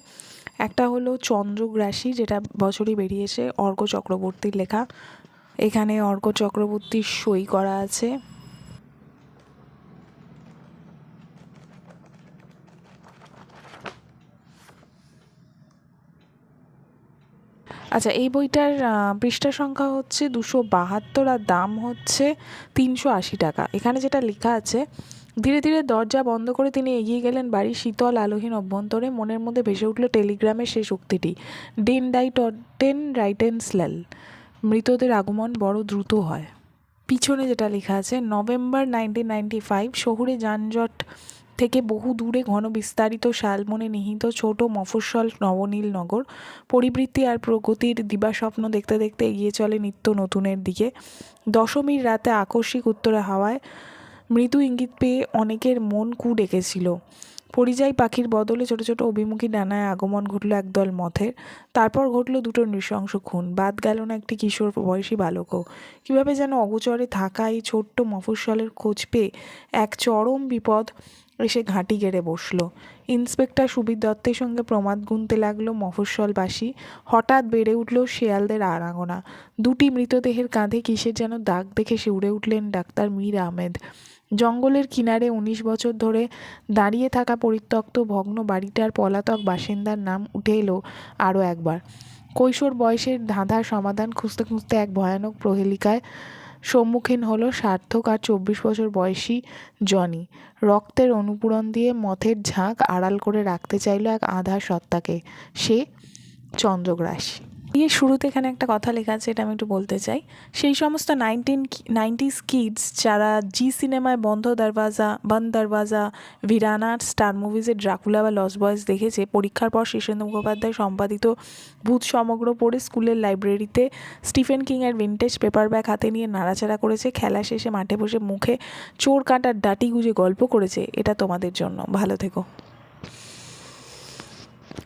একটা হলো চন্দ্রগ্রাসী, যেটা বছরই বেরিয়েছে, অর্ক চক্রবর্তীর লেখা। এখানে অর্ক চক্রবর্তীর সই করা আছে। আচ্ছা, এই বইটার পৃষ্ঠা সংখ্যা হচ্ছে 272 আর দাম হচ্ছে 380 টাকা। এখানে যেটা লেখা আছে, ধীরে ধীরে দরজা বন্ধ করে তিনি এগিয়ে গেলেন বাড়ির শীতল আলোহীন অভ্যন্তরে। মনের মধ্যে ভেসে উঠল টেলিগ্রামের সেই উক্তিটি, ডেন ডাইটেন রাইটেন স্লেল, মৃতদের আগমন বড় দ্রুত হয়। পিছনে যেটা লেখা আছে, নভেম্বর 1995, শহুরে যানজট থেকে বহু দূরে ঘন বিস্তারিত শালবনে নিহিত ছোট মফস্বল নবনীল নগর পরিবৃত্তি আর প্রগতির দিবাস্বপ্ন দেখতে দেখতে এগিয়ে চলে নিত্য নতুনের দিকে। দশমীর রাতে আকস্মিক উত্তরে হাওয়ায় মৃদু ইঙ্গিত পেয়ে অনেকের মন কু ডেকেছিল। পরিযায়ী পাখির বদলে ছোট ছোট অভিমুখী ডানায় আগমন ঘটল একদল মথের। তারপর ঘটল 2টো নৃশংস খুন। বাদ গেল না একটি কিশোর বয়সী বালকও। কীভাবে যেন অগোচরে থাকা এই ছোট্ট মফস্বলের খোঁজ পেয়ে এক চরম বিপদ এসে ঘাঁটি গেড়ে বসলো। ইন্সপেক্টর সুবীর দত্তের সঙ্গে প্রমাদ গুনতে লাগলো মফস্বলবাসী। হঠাৎ বেড়ে উঠল শেয়ালদের আনাগোনা। দুটি মৃতদেহের কাঁধে কিসের যেন দাগ দেখে শিউরে উঠলেন ডাক্তার মীর আহমেদ। জঙ্গলের কিনারে 19 বছর ধরে দাঁড়িয়ে থাকা পরিত্যক্ত ভগ্ন বাড়িটার পলাতক বাসিন্দার নাম উঠে এলো আরও একবার। কৈশোর বয়সের ধাঁধার সমাধান খুঁজতে খুঁজতে এক ভয়ানক প্রহেলিকায় সম্মুখীন হলো সার্থক আর 24 বছর বয়সী জনি। রক্তের অনুপূরণ দিয়ে মথের ঝাঁক আড়াল করে রাখতে চাইল এক আধা সত্তাকে, সে চন্দ্রগ্রাসী। এই শুরুতে এখানে একটা কথা লেখা আছে, এটা আমি একটু বলতে চাই। সেই সমস্ত 1990s কিডস যারা জি সিনেমায় বন্ধ দরওয়াজা, ভিরানার, স্টার মুভিজের ড্রাকুলা বা লস বয়েস দেখেছে, পরীক্ষার পর শীর্ষেন্দু মুখোপাধ্যায় সম্পাদিত ভূত সমগ্র পড়ে স্কুলের লাইব্রেরিতে স্টিফেন কিংয়ের ভিন্টেজ পেপার ব্যাগ হাতে নিয়ে নাড়াচাড়া করেছে, খেলা শেষে মাঠে বসে মুখে চোর কাঁটার ডাটি গুঁজে গল্প করেছে, এটা তোমাদের জন্য। ভালো থেকো।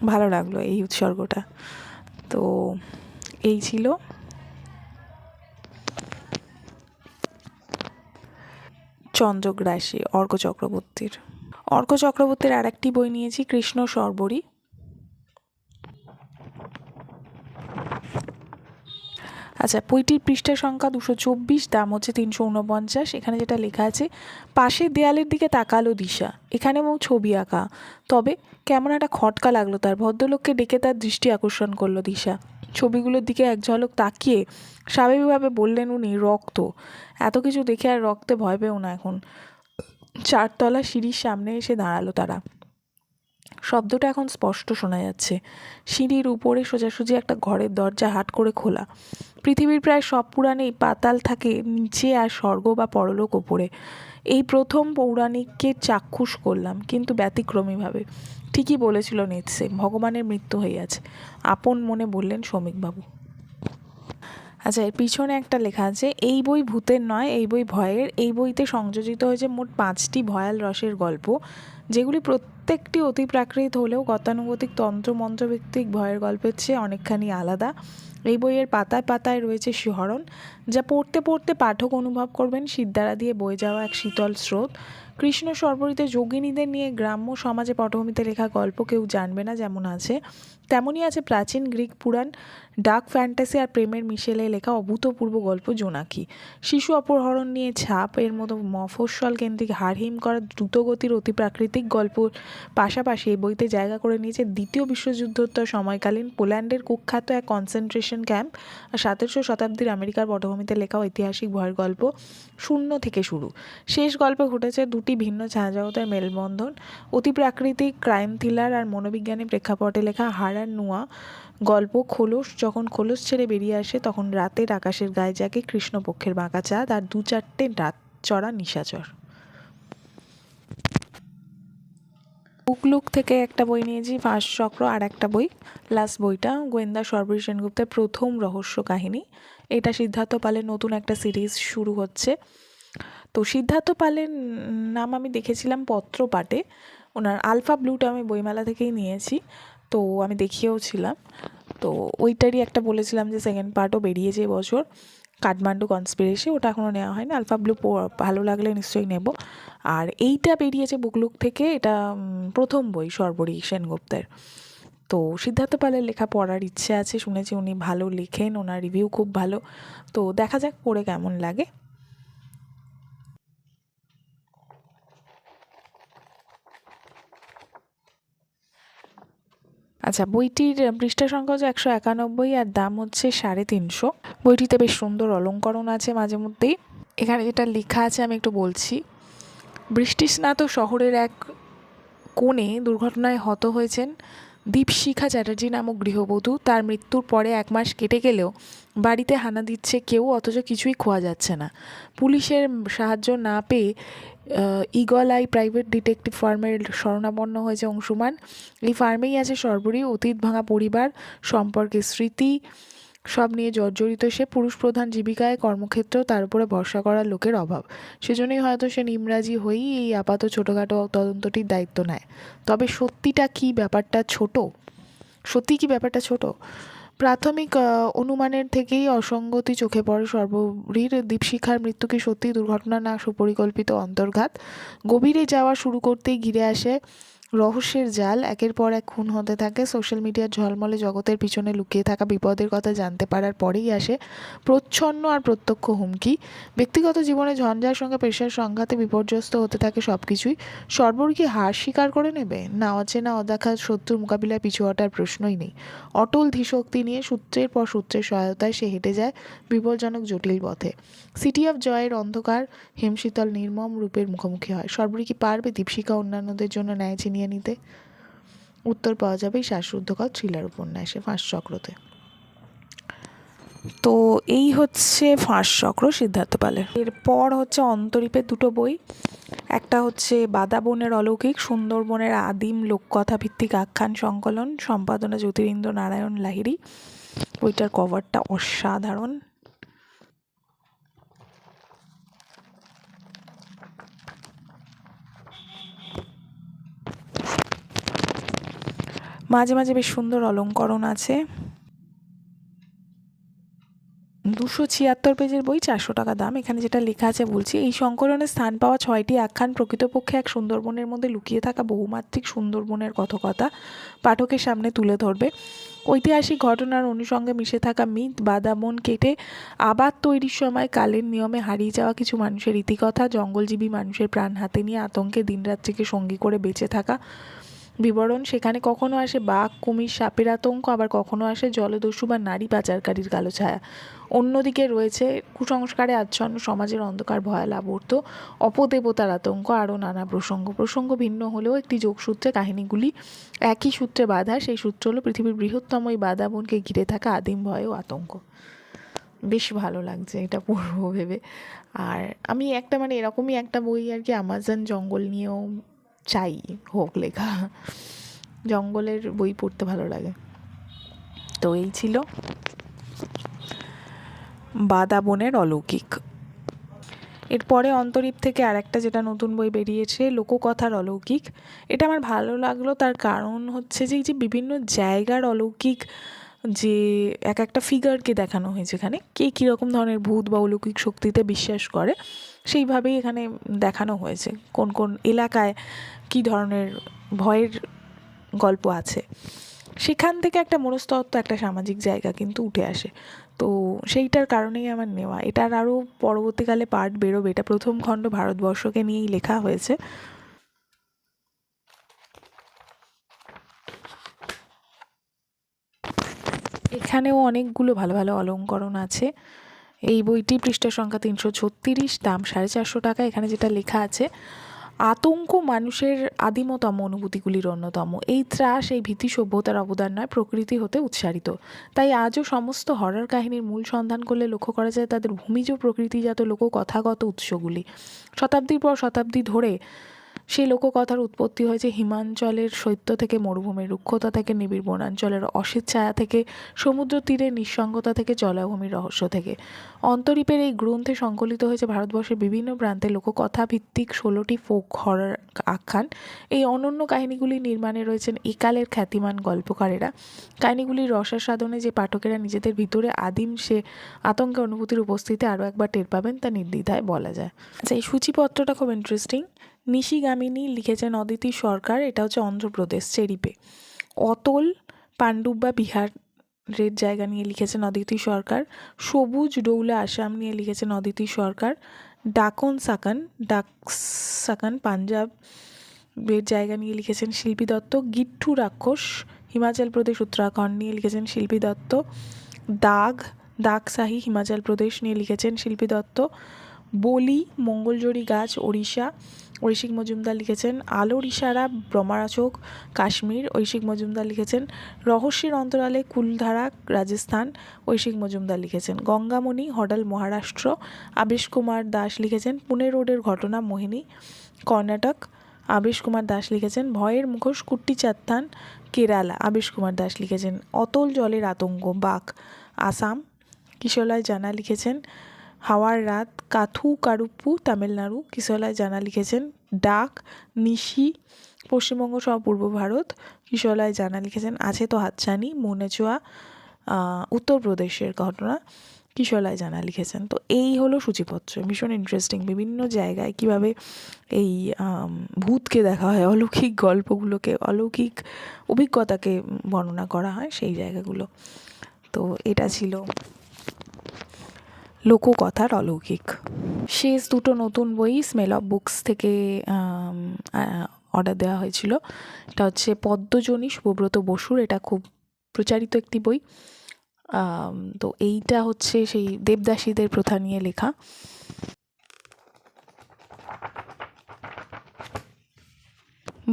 ভালো লাগলো এই উৎসর্গটা। তো এই ছিল চন্দ্রগ্রাসী অর্ক চক্রবর্তীর আর একটি বই নিয়েছি, কৃষ্ণ শর্বরী। আচ্ছা, বইটির পৃষ্ঠা সংখ্যা 224, দাম হচ্ছে 349। এখানে যেটা লেখা আছে, পাশের দেয়ালের দিকে তাকালো দিশা। এখানে ছবি আঁকা, তবে কেমন একটা খটকা লাগলো তার। ভদ্রলোককে ডেকে তার দৃষ্টি আকর্ষণ করলো দিশা। ছবিগুলোর দিকে এক ঝলক তাকিয়ে স্বাভাবিকভাবে বললেন উনি, রক্ত। এত কিছু দেখে আর রক্তে ভয় পেও না এখন। 4 তলা সিঁড়ির সামনে এসে দাঁড়ালো তারা। শব্দটা এখন স্পষ্ট শোনা যাচ্ছে। সিঁড়ির উপরে সোজাসুজি একটা ঘরের দরজা হাট করে খোলা। পৃথিবীর প্রায় সব পুরাণেই পাতাল থাকে নিচে আর স্বর্গ বা পরলোক ওপরে। এই প্রথম পৌরাণিককে চাক্ষুষ করলাম, কিন্তু ব্যতিক্রমীভাবে। ঠিকই বলেছিল নিৎসে, ভগবানের মৃত্যু হইয়াছে, আপন মনে বললেন শ্রমিকবাবু। আচ্ছা, এর পিছনে একটা লেখা আছে, এই বই ভূতের নয়, এই বই ভয়ের। এই বইতে সংযোজিত হয়েছে মোট 5টি ভয়াল রসের গল্প, যেগুলি প্রত্যেকটি অতি প্রাকৃত হলেও গতানুগতিক তন্ত্রমন্ত্রভিত্তিক ভয়ের গল্পের চেয়ে অনেকখানি আলাদা। এই বইয়ের পাতায় পাতায় রয়েছে শিহরণ, যা পড়তে পড়তে পাঠক অনুভব করবেন সিদ্ধারা দিয়ে বয়ে যাওয়া এক শীতল স্রোত। কৃষ্ণ শর্বরীতে যোগিনীদের নিয়ে গ্রাম্য সমাজে পটভূমিতে লেখা গল্প কেউ জানবে না যেমন আছে, তেমনই আছে প্রাচীন গ্রিক পুরাণ, ডার্ক ফ্যান্টাসি আর প্রেমের মিশেলে লেখা অভূতপূর্ব গল্প জোনাকি। শিশু অপহরণ নিয়ে ছাপ, এর মতো মফস্বল কেন্দ্রিক হাড়হিম করা দ্রুতগতির অতি প্রাকৃতিক গল্প পাশাপাশি এই বইতে জায়গা করে নিয়েছে দ্বিতীয় বিশ্বযুদ্ধোত্তর সময়কালীন পোল্যান্ডের কুখ্যাত এক কনসেন্ট্রেশন ক্যাম্প আর 17শো শতাব্দীর আমেরিকার পটভূমিতে লেখা ঐতিহাসিক ভয়ের গল্প। শূন্য থেকে শুরু। শেষ গল্পে ঘটেছে দুটি ভিন্ন ছায়াজগতের মেলবন্ধন। অতি প্রাকৃতিক ক্রাইম থ্রিলার আর মনোবিজ্ঞানী প্রেক্ষাপটে লেখা হারার নুয়া গল্প খোলস। যখন খোলস ছেড়ে বেরিয়ে আসে, তখন রাতের আকাশের গায়ে জাগে কৃষ্ণপক্ষের বাঁকা চাঁদ আর 2-4টে রাত চড়া নিশাচর। বুকলুক থেকে একটা বই নিয়েছি, ফাঁস চক্র। আর একটা বই, লাস্ট বইটা, গোয়েন্দা শর্বরী সেনগুপ্তের প্রথম রহস্য কাহিনী। এটা সিদ্ধার্থ পালের নতুন একটা সিরিজ শুরু হচ্ছে। তো সিদ্ধার্থ পালের নাম আমি দেখেছিলাম পত্রপাটে, ওনার আলফা ব্লুটা আমি বইমেলা থেকেই নিয়েছি, তো আমি দেখিয়েও ছিলাম। তো ওইটারই একটা বলেছিলাম যে সেকেন্ড পার্টও বেরিয়েছে এবছর, কাঠমান্ডু কনস্পিরেসি, ওটা এখনও নেওয়া হয়নি। আলফা ব্লু ভালো লাগলে নিশ্চয়ই নেব। আর এইটা বেরিয়েছে বুকলুক থেকে, এটা প্রথম বই শর্বরী সেনগুপ্তের। তো সিদ্ধার্থ পালের লেখা পড়ার ইচ্ছে আছে, শুনেছি উনি ভালো লেখেন, ওনার রিভিউ খুব ভালো। তো দেখা যাক পড়ে কেমন লাগে। আচ্ছা, বইটির পৃষ্ঠা সংখ্যা হচ্ছে 191 আর দাম হচ্ছে 350। বইটিতে বেশ সুন্দর অলঙ্করণ আছে মাঝে মধ্যেই। এখানে যেটা লেখা আছে আমি একটু বলছি। বৃষ্টিস্নাত শহরের এক কোণে দুর্ঘটনায় হত হয়েছেন দীপশিখা চ্যাটার্জি নামক গৃহবধূ। তার মৃত্যুর পরে 1 মাস কেটে গেলেও বাড়িতে হানা দিচ্ছে কেউ, অথচ কিছুই খোয়া যাচ্ছে না। পুলিশের সাহায্য না পেয়ে ইগল আই প্রাইভেট ডিটেকটিভ ফার্মের শরণাপন্ন হয়েছে অংশুমান। এই ফার্মেই আছে শর্বরী, অতীত ভাঙা পরিবার, সম্পর্কের স্মৃতি, সব নিয়ে জর্জরিত সে। পুরুষ প্রধান জীবিকায়, কর্মক্ষেত্রেও তার উপরে ভরসা করার লোকের অভাব। সেজন্যই হয়তো সে নিমরাজি হয়েই এই আপাত ছোটোখাটো তদন্তটির দায়িত্ব নেয়। তবে সত্যি কি ব্যাপারটা ছোট? প্রাথমিক অনুমানের থেকেই অসঙ্গতি চোখে পড়ে শর্বরীর। দীপশিখার মৃত্যু কি সত্যি দুর্ঘটনা না সুপরিকল্পিত অন্তর্ঘাত? গভীরে যাওয়া শুরু করতেই ঘিরে আসে রহস্যের জাল। একের পর এক খুন হতে থাকে। সোশ্যাল মিডিয়ার ঝলমলে জগতের পিছনে লুকিয়ে থাকা বিপদের কথা জানতে পারার পরেই আসে প্রচ্ছন্ন আর প্রত্যক্ষ হুমকি। ব্যক্তিগত জীবনে ঝঞ্ঝার সঙ্গে পেশার সংঘাতে বিপর্যস্ত হতে থাকে সব কিছুই। শর্বরী কি হার স্বীকার করে নেবে, না অচেনা অদেখা শত্রুর মোকাবিলায় পিছু হটার প্রশ্নই নেই। অটল ধীশক্তি নিয়ে সূত্রের পর সূত্রের সহায়তায় সে হেঁটে যায় বিপজ্জনক জটিল পথে। সিটি অফ জয়ের অন্ধকার হিমশীতল নির্মম রূপের মুখোমুখি হয়। শর্বরী কি পারবে দীপশিখা অন্যান্যদের জন্য ন্যায় ছিনিয়ে নিতে? উত্তর পাওয়া যাবে এই শ্বাসরুদ্ধকর থ্রিলার উপন্যাসে ফাঁস চক্রতে। তো এই হচ্ছে ফাঁস চক্র সিদ্ধার্থ পালের। এরপর হচ্ছে অন্তরীপের দুটো বই। একটা হচ্ছে বাদাবনের অলৌকিক, সুন্দরবনের আদিম লোককথা ভিত্তিক আখ্যান সংকলন, সম্পাদনা জ্যোতিরিন্দ্র নারায়ণ লাহিড়ী। বইটার কভারটা অসাধারণ। মাঝে মাঝে বেশ সুন্দর অলঙ্করণ আছে। 276 পেজের বই, 400 টাকা দাম। এখানে যেটা লেখা আছে বলছি, এই সংকলনে স্থান পাওয়া 6টি আখ্যান প্রকৃতপক্ষে এক সুন্দরবনের মধ্যে লুকিয়ে থাকা বহুমাত্রিক সুন্দরবনের কথকতা পাঠকের সামনে তুলে ধরবে। ঐতিহাসিক ঘটনার অনুষঙ্গে মিশে থাকা মিথ, বাদাবন কেটে আবার তৈরির সময় কালের নিয়মে হারিয়ে যাওয়া কিছু মানুষের ইতিকথা, জঙ্গলজীবী মানুষের প্রাণ হাতে নিয়ে আতঙ্কে দিনরাত্রিকে সঙ্গী করে বেঁচে থাকা বিবরণ। সেখানে কখনো আসে বাঘ, কুমির, সাপের আতঙ্ক, আবার কখনো আসে জলদস্যু বা নারী পাচারকারীর কালো ছায়া। অন্যদিকে রয়েছে কুসংস্কারে আচ্ছন্ন সমাজের অন্ধকার ভয়ালাবর্ত, অপদেবতার আতঙ্ক, আরও নানা প্রসঙ্গ ভিন্ন হলেও একটি যোগসূত্রে কাহিনীগুলি একই সূত্রে বাঁধা। সেই সূত্র হলো পৃথিবীর বৃহত্তম এই বাদাবনকে ঘিরে থাকা আদিম ভয় ও আতঙ্ক। বেশ ভালো লাগছে এটা পড়বো ভেবে। আর আমি একটা এরকমই একটা বই আর কি আমাজন জঙ্গল নিয়েও চাই হোক লেখা। জঙ্গলের বই পড়তে ভালো লাগে। তো এই ছিল বাদাবনের অলৌকিক। এরপরে অন্তরীপ থেকে আরেকটা যেটা নতুন বই বেরিয়েছে, লোককথার অলৌকিক। এটা আমার ভালো লাগলো, তার কারণ হচ্ছে যে এই যে বিভিন্ন জায়গার অলৌকিক, যে এক একটা ফিগারকে দেখানো হয়েছে এখানে, কে কীরকম ধরনের ভূত বা অলৌকিক শক্তিতে বিশ্বাস করে সেইভাবেই এখানে দেখানো হয়েছে। কোন কোন এলাকায় কী ধরনের ভয়ের গল্প আছে, সেখান থেকে একটা মনস্তত্ত্ব, একটা সামাজিক জায়গা কিন্তু উঠে আসে। তো সেইটার কারণেই আমার নেওয়া। এটার আরও পরবর্তীকালে পার্ট বেরোবে। এটা প্রথম খণ্ড ভারতবর্ষকে নিয়েই লেখা হয়েছে। এখানেও অনেকগুলো ভালো ভালো অলঙ্করণ আছে। এই বইটি পৃষ্ঠা সংখ্যা 336, দাম 450 টাকা। এখানে যেটা লেখা আছে, আতঙ্ক মানুষের আদিমতম অনুভূতিগুলির অন্যতম। এই ত্রাস, এই ভীতি সভ্যতার অবদান নয়, প্রকৃতি হতে উৎসারিত। তাই আজও সমস্ত হরর কাহিনীর মূল সন্ধান করলে লক্ষ্য করা যায় তাদের ভূমিজ প্রকৃতিজাত লোককথাগত উৎসগুলি। শতাব্দীর পর শতাব্দী ধরে সেই লোককথার উৎপত্তি হয়েছে হিমাঞ্চলের শৈত্য থেকে মরুভূমির রুক্ষতা থেকে, নিবিড় বনাঞ্চলের অসিত ছায়া থেকে, সমুদ্র তীরের নিঃসঙ্গতা থেকে, জলাভূমির রহস্য থেকে। অন্তরীপের এই গ্রন্থে সংকলিত হয়েছে ভারতবর্ষের বিভিন্ন প্রান্তে লোককথা ভিত্তিক 16টি ফোক হরর আখ্যান। এই অনন্য কাহিনীগুলি নির্মাণে রয়েছেন একালের খ্যাতিমান গল্পকারেরা। কাহিনীগুলির রসাস্বাদনে যে পাঠকেরা নিজেদের ভিতরে আদিম সে আতঙ্কের অনুভূতির উপস্থিতি আরও একবার টের পাবেন তা নির্দ্বিধায় বলা যায়। আচ্ছা, এই সূচিপত্রটা খুব ইন্টারেস্টিং। নিশিগামিনী লিখেছেন অদিতি সরকার, এটা হচ্ছে অন্ধ্রপ্রদেশ চেরিপে। অতল পাণ্ডুব্বা বিহারের জায়গা নিয়ে লিখেছেন অদিতি সরকার। সবুজ ডৌলা আসাম নিয়ে লিখেছেন অদিতি সরকার। ডাকসাকান পাঞ্জাবের জায়গা নিয়ে লিখেছেন শিল্পী দত্ত। গিট্টু রাক্ষস হিমাচল প্রদেশ উত্তরাখণ্ড নিয়ে লিখেছেন শিল্পী দত্ত। দাগসাহি হিমাচল প্রদেশ নিয়ে লিখেছেন শিল্পী দত্ত। বলি মঙ্গলজরি গাছ ওড়িশা, ঐশিক মজুমদার লিখেছেন। আলোর ইশারা ব্রহ্মরাচক কাশ্মীর, ঐশিক মজুমদার লিখেছেন। রহস্যের অন্তরালে কুলধারা রাজস্থান, ঐশিক মজুমদার লিখেছেন। গঙ্গামণি হডাল মহারাষ্ট্র, আবেশ কুমার দাস লিখেছেন। পুনে রোডের ঘটনা মোহিনী কর্ণাটক, আবেশ কুমার দাস লিখেছেন। ভয়ের মুখোশ কুট্টিচাত্তান কেরালা, আবেশ কুমার দাস লিখেছেন। অতল জলের আতঙ্ক বাক আসাম, কিশলয় জানা লিখেছেন। হাওয়ার রাত কাথু কারুপ্পু তামিলনাড়ু, কিশলয় জানা লিখেছেন। ডাক নিশি পশ্চিমবঙ্গ সহ পূর্ব ভারত, কিশলয় জানা লিখেছেন। আছে তো হাতছানি মনেচুয়া উত্তরপ্রদেশের ঘটনা কিশোরলাল জানা লিখেছেন। তো এই হলো সূচিপত্র, ভীষণ ইন্টারেস্টিং। বিভিন্ন জায়গায় কীভাবে এই ভূতকে দেখা হয়, অলৌকিক গল্পগুলোকে, অলৌকিক অভিজ্ঞতাকে বর্ণনা করা হয় সেই জায়গাগুলো। তো এটা ছিল লোককথার অলৌকিক। শেষ দুটো নতুন বই স্মেল অফ বুকস থেকে অর্ডার দেওয়া হয়েছিল। এটা হচ্ছে পদ্মজনী শুভব্রত বসুর, এটা খুব প্রচারিত একটি বই। তো এইটা হচ্ছে সেই দেবদাসীদের প্রথা নিয়ে লেখা।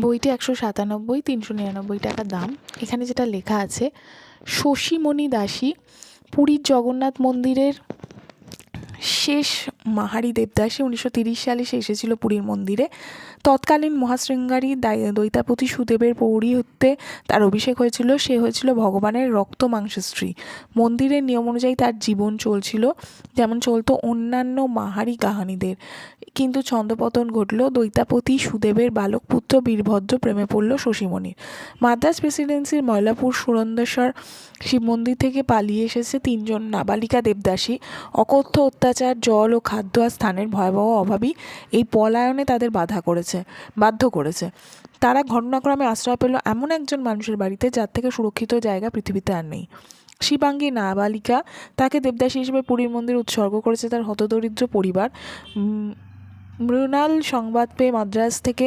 বইটি 197, 399 টাকা দাম। এখানে যেটা লেখা আছে, শশীমণি দাসী পুরীর জগন্নাথ মন্দিরের শেষ মাহারি দেবদাসী। 1930 সালে সে এসেছিল পুরীর মন্দিরে। তৎকালীন মহাশৃঙ্গারী দৈতাপতি সুদেবের পৌরোহিত্যে তার অভিষেক হয়েছিল। সে হয়েছিল ভগবানের রক্ত মাংসের স্ত্রী। মন্দিরের নিয়ম অনুযায়ী তার জীবন চলছিল যেমন চলতো অন্যান্য মাহারি কাহানিদের, কিন্তু ছন্দপতন ঘটল। দৈতাপতি সুদেবের বালক পুত্র বীরভদ্র প্রেমে পড়ল শশীমণির। মাদ্রাজ প্রেসিডেন্সির ময়লাপুর সুরন্দেশ্বর শিব মন্দির থেকে পালিয়ে এসেছে 3 জন নাবালিকা দেবদাসী। অকথ্য অত্যাচার, জল ও খাদ্য আর স্থানের ভয়াবহ অভাবই এই পলায়নে তাদের বাধ্য করেছে। তারা ঘটনাক্রমে আশ্রয় পেল এমন একজন মানুষের বাড়িতে যার থেকে সুরক্ষিত জায়গা পৃথিবীতে আর নেই। শিবাঙ্গী নাবালিকা, তাকে দেবদাসী হিসেবে পুরীর মন্দির উৎসর্গ করেছে তার হতদরিদ্র পরিবার। মৃণাল সংবাদ পেয়ে মাদ্রাজ থেকে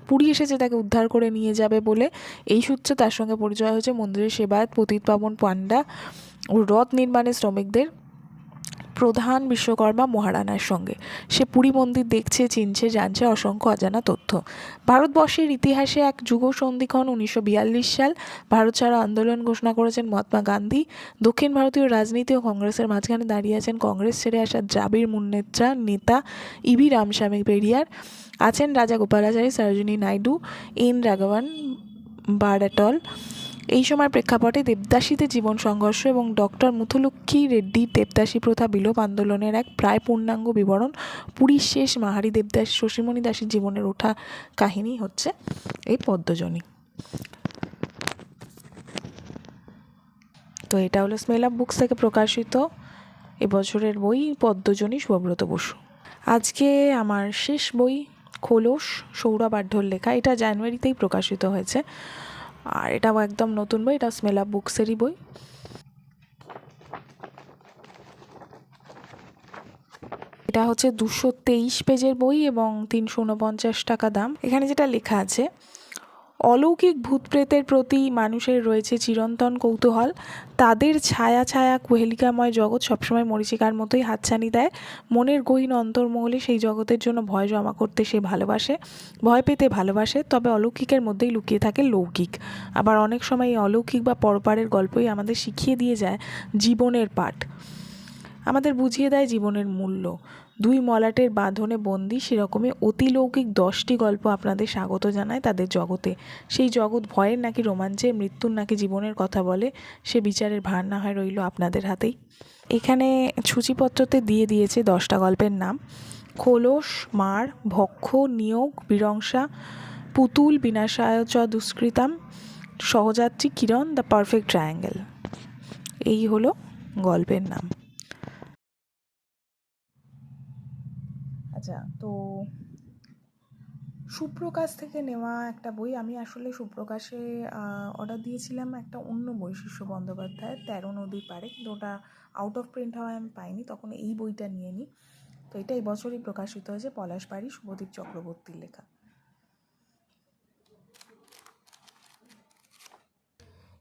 পুরী এসেছে তাকে উদ্ধার করে নিয়ে যাবে বলে। এই সূত্রে তার সঙ্গে পরিচয় হয়েছে মন্দিরের সেবায়ত পতিত পাবন পাণ্ডা ও রথ নির্মাণের শ্রমিকদের প্রধান বিশ্বকর্মা মহারানার সঙ্গে। সে পুরী মন্দির দেখছে, চিনছে, জানছে অসংখ্য অজানা তথ্য। ভারতবর্ষের ইতিহাসে এক যুগ সন্ধিক্ষণ 1942 সাল। ভারত ছাড়ো আন্দোলন ঘোষণা করেছেন মহাত্মা গান্ধী। দক্ষিণ ভারতীয় রাজনীতি ও কংগ্রেসের মাঝখানে দাঁড়িয়ে আছেন কংগ্রেস ছেড়ে আসা দ্রাবিড় মুন্নেত্রা নেতা ইভি রামস্বামী পেরিয়ার। আছেন রাজা গোপালাচারী, সরোজিনী নাইডু, এন রাঘবন বারডাটল। এই সময় প্রেক্ষাপটে দেবদাসীদের জীবন সংঘর্ষ এবং ডক্টর মুথুলুক্ষী রেড্ডির দেবদাসী প্রথা বিলোপ আন্দোলনের এক প্রায় পূর্ণাঙ্গ বিবরণ। পুরীর শেষ মাহারি দেবদাসী শশীমণি দাসীর জীবনের ওঠা কাহিনী হচ্ছে এই পদ্মজনী। তো এটা হলো স্মেল অফ বুকস থেকে প্রকাশিত এবছরের বই পদ্মজনী শুভব্রত বসু। আজকে আমার শেষ বই খোলস, সৌরভ আঢ্যর লেখা। এটা জানুয়ারিতেই প্রকাশিত হয়েছে আর এটাও একদম নতুন বই। এটা স্মেল অফ বুকসেরই বই। এটা হচ্ছে 223 পেজের বই এবং 349 টাকা দাম। এখানে যেটা লেখা আছে, অলৌকিক ভূতপ্রেতের প্রতি মানুষের রয়েছে চিরন্তন কৌতূহল। তাদের ছায়া ছায়া কুহেলিকাময় জগৎ সবসময় মরীচিকার মতোই হাতছানি দেয়। মনের গহীন অন্তর্মহলে সেই জগতের জন্য ভয় জমা করতে সে ভালোবাসে, ভয় পেতে ভালোবাসে। তবে অলৌকিকের মধ্যেই লুকিয়ে থাকে লৌকিক। আবার অনেক সময় এই অলৌকিক বা পরপারের গল্পই আমাদের শিখিয়ে দিয়ে যায় জীবনের পাঠ, আমাদের বুঝিয়ে দেয় জীবনের মূল্য। 2 মলাটের বাঁধনে বন্দি, সেরকমই অতিলৌকিক 10টি গল্প আপনাদের স্বাগত জানায় তাদের জগতে। সেই জগৎ ভয়ের নাকি রোমাঞ্চের, মৃত্যুর নাকি জীবনের কথা বলে, সে বিচারের ভার না হয় রইল আপনাদের হাতেই। এখানে সূচিপত্রতে দিয়ে দিয়েছে 10টা গল্পের নাম: খোলস, মার, ভক্ষ, নিয়োগ, বিরংসা, পুতুল, বিনাশায় চ দুষ্কৃতাম, সহযাত্রী, কিরণ, দ্য পারফেক্ট ট্রায়াঙ্গেল। এই হলো গল্পের নাম। আচ্ছা, তো সুপ্রকাশ থেকে নেওয়া একটা বই। আমি আসলে সুপ্রকাশে অর্ডার দিয়েছিলাম একটা অন্য বই, শিষ্য বন্দ্যোপাধ্যায়ের 13 নদীর পাড়ে, কিন্তু ওটা আউট অফ প্রিন্ট হওয়ায় আমি পাইনি, তখন এই বইটা নিয়ে নিই। তো এটা এই বছরই প্রকাশিত হয়েছে, পলাশবাড়ি, শুভদীপ চক্রবর্তীর লেখা।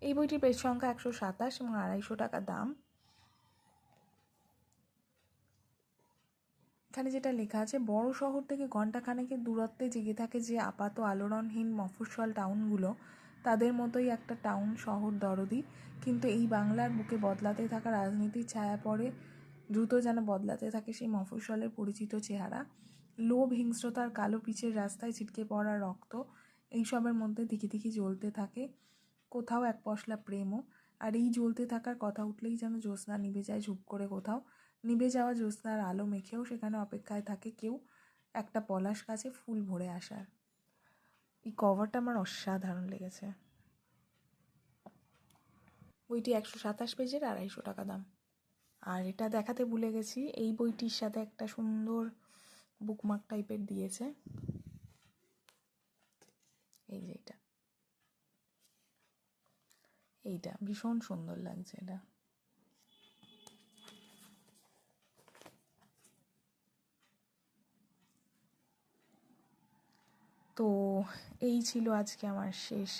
এই বইটির পেজ সংখ্যা 127 এবং 250 টাকা দাম। এখানে যেটা লেখা আছে, বড় শহর থেকে ঘণ্টাখানেকের দূরত্বে জেগে থাকে যে আপাত আলোড়নহীন মফস্বল টাউনগুলো, তাদের মতোই একটা টাউন শহর দরদি। কিন্তু এই বাংলার বুকে বদলাতে থাকা রাজনীতির ছায়া পড়ে দ্রুত, যেন বদলাতে থাকে সেই মফস্বলের পরিচিত চেহারা। লোভ, হিংস্রতার কালো পিচের রাস্তায় ছিটকে পড়া রক্ত, এইসবের মধ্যে দিকে দিকে জ্বলতে থাকে কোথাও এক পশলা প্রেমও। আর এই জ্বলতে থাকার কথা উঠলেই যেন জ্যোৎস্না নিভে যায় ঝুপ করে কোথাও। নিভে যাওয়া জ্যোৎস্নার আলো মেখেও সেখানে অপেক্ষায় থাকে কেউ, একটা পলাশ গাছে ফুল ভরে আসার। এই কভারটা আমার অসাধারণ লেগেছে। বইটি 127 পেজের, 250 টাকা দাম। আর এটা দেখাতে ভুলে গেছি, এই বইটির সাথে একটা সুন্দর বুকমার্ক টাইপের দিয়েছে, এই যে এইটা ভীষণ সুন্দর লাগছে এটা। তো এই ছিল আজকে আমার শেষ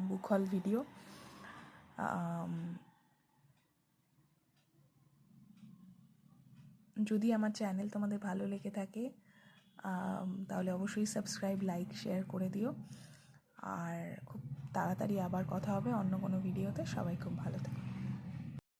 বুক হল ভিডিও। যদি আমার চ্যানেল তোমাদের ভালো লেগে থাকে তাহলে অবশ্যই সাবস্ক্রাইব, লাইক, শেয়ার করে দিও। আর খুব তাড়াতাড়ি আবার কথা হবে অন্য কোনো ভিডিওতে। সবাই খুব ভালো থেকো।